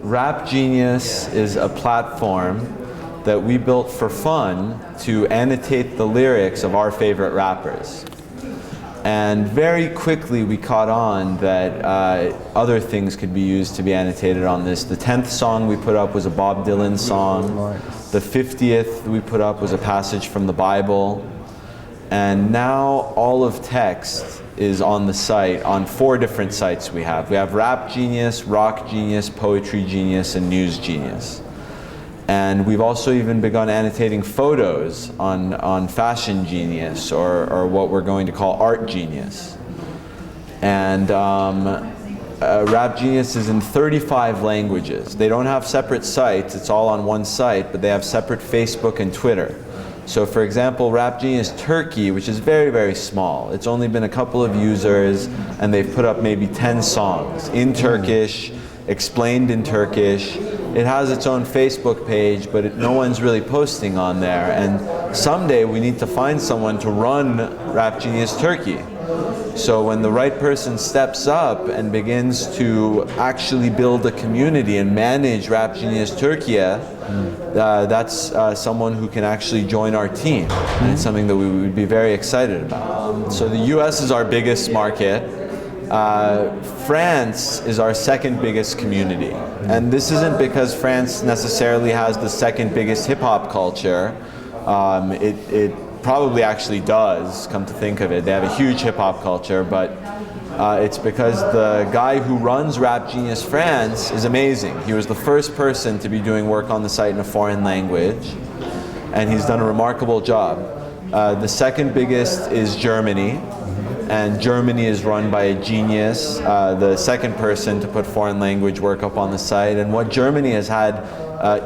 Rap Genius is a platform that we built for fun to annotate the lyrics of our favorite rappers. And very quickly we caught on that other things could be used to be annotated on this. The 10th song we put up was a Bob Dylan song. Nice. The 50th we put up was a passage from the Bible. And now all of text is on the site, on 4 different sites we have. We have Rap Genius, Rock Genius, Poetry Genius, and News Genius. And we've also even begun annotating photos on Fashion Genius, or what we're going to call Art Genius. And Rap Genius is in 35 languages. They don't have separate sites, it's all on one site, but they have separate Facebook and Twitter. So for example, Rap Genius Turkey, which is very, very small, it's only been a couple of users, and they've put up maybe 10 songs in Turkish, explained in Turkish. It has its own Facebook page, but no one's really posting on there. And someday we need to find someone to run Rap Genius Turkey. So when the right person steps up and begins to actually build a community and manage Rap Genius Turkey, that's someone who can actually join our team. And it's something that we would be very excited about. So the US is our biggest market. France is our second biggest community. And this isn't because France necessarily has the second biggest hip-hop culture. It probably actually does, come to think of it. They have a huge hip-hop culture, but it's because the guy who runs Rap Genius France is amazing. He was the first person to be doing work on the site in a foreign language, and he's done a remarkable job. The second biggest is Germany. And Germany is run by a genius, the second person to put foreign language work up on the site. And what Germany has had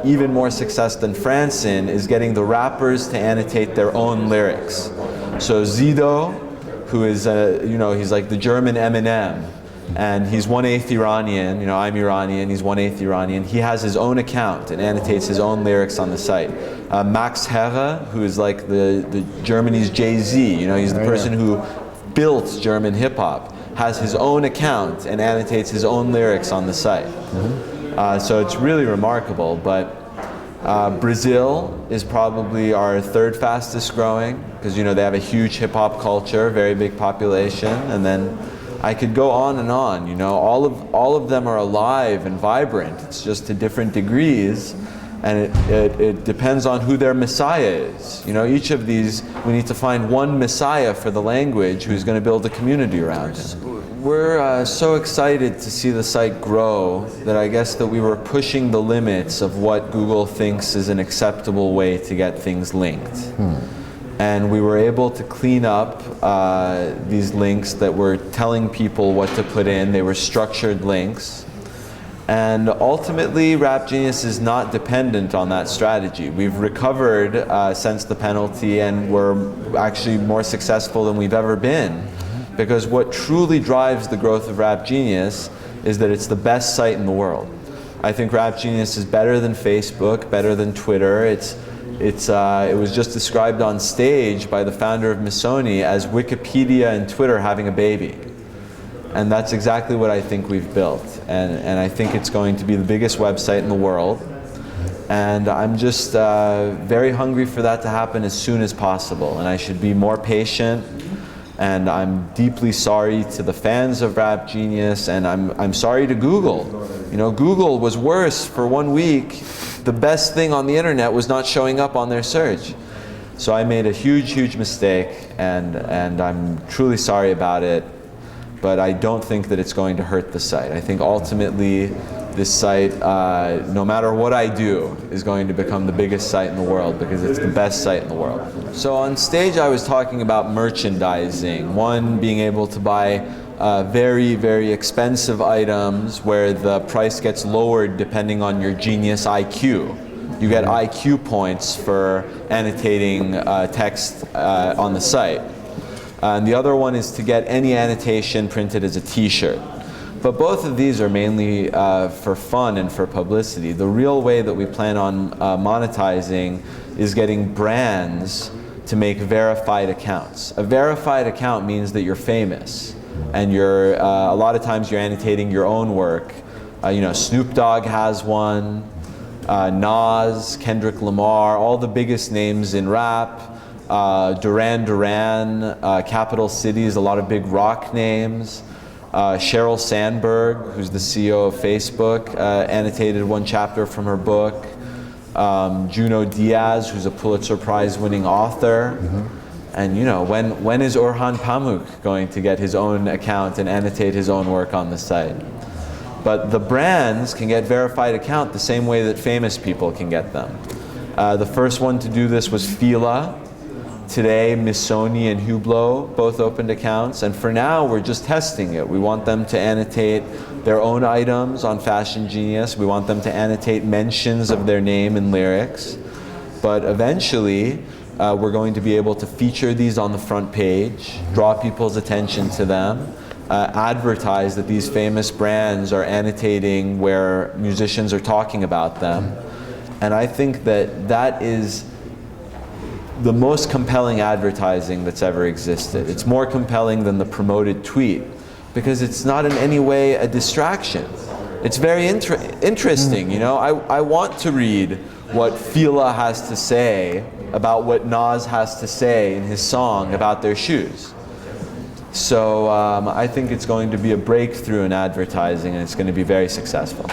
even more success than France in is getting the rappers to annotate their own lyrics. So Zido, who is, he's like the German Eminem, and he's 1/8 Iranian, I'm Iranian, he's 1/8 Iranian. He has his own account and annotates his own lyrics on the site. Max Herre, who is like the Germany's Jay-Z, he's the person who built German hip-hop, has his own account and annotates his own lyrics on the site. So it's really remarkable. But Brazil is probably our third fastest growing, because they have a huge hip-hop culture, very big population. And then I could go on and on. All of them are alive and vibrant. It's just to different degrees. And it depends on who their messiah is. Each of these, we need to find one messiah for the language who's going to build a community around it. We're so excited to see the site grow that I guess that we were pushing the limits of what Google thinks is an acceptable way to get things linked. And we were able to clean up these links that were telling people what to put in. They were structured links. And ultimately, Rap Genius is not dependent on that strategy. We've recovered since the penalty, and we're actually more successful than we've ever been. Because what truly drives the growth of Rap Genius is that it's the best site in the world. I think Rap Genius is better than Facebook, better than Twitter. It was just described on stage by the founder of Missoni as Wikipedia and Twitter having a baby. And that's exactly what I think we've built. And I think it's going to be the biggest website in the world. And I'm just very hungry for that to happen as soon as possible. And I should be more patient. And I'm deeply sorry to the fans of Rap Genius, and I'm sorry to Google. Google was worse for 1 week. The best thing on the internet was not showing up on their search. So I made a huge, huge mistake, and I'm truly sorry about it. But I don't think that it's going to hurt the site. I think ultimately this site, no matter what I do, is going to become the biggest site in the world, because it's the best site in the world. So on stage I was talking about merchandising. One, being able to buy very, very expensive items where the price gets lowered depending on your genius IQ. You get IQ points for annotating text on the site. And the other one is to get any annotation printed as a t-shirt. But both of these are mainly for fun and for publicity. The real way that we plan on monetizing is getting brands to make verified accounts. A verified account means that you're famous, and a lot of times you're annotating your own work Snoop Dogg has one. Nas, Kendrick Lamar, all the biggest names in rap. Duran Duran, Capital Cities, a lot of big rock names. Sheryl Sandberg, who's the CEO of Facebook, annotated one chapter from her book. Junot Diaz, who's a Pulitzer Prize winning author. And when is Orhan Pamuk going to get his own account and annotate his own work on the site? But the brands can get verified account the same way that famous people can get them. The first one to do this was Fila. Today, Missoni and Hublot both opened accounts, and for now we're just testing it. We want them to annotate their own items on Fashion Genius. We want them to annotate mentions of their name and lyrics. But eventually, we're going to be able to feature these on the front page, draw people's attention to them, advertise that these famous brands are annotating where musicians are talking about them. And I think that that is the most compelling advertising that's ever existed. It's more compelling than the promoted tweet because it's not in any way a distraction. It's very interesting, I want to read what Fila has to say about what Nas has to say in his song about their shoes. So I think it's going to be a breakthrough in advertising, and it's going to be very successful.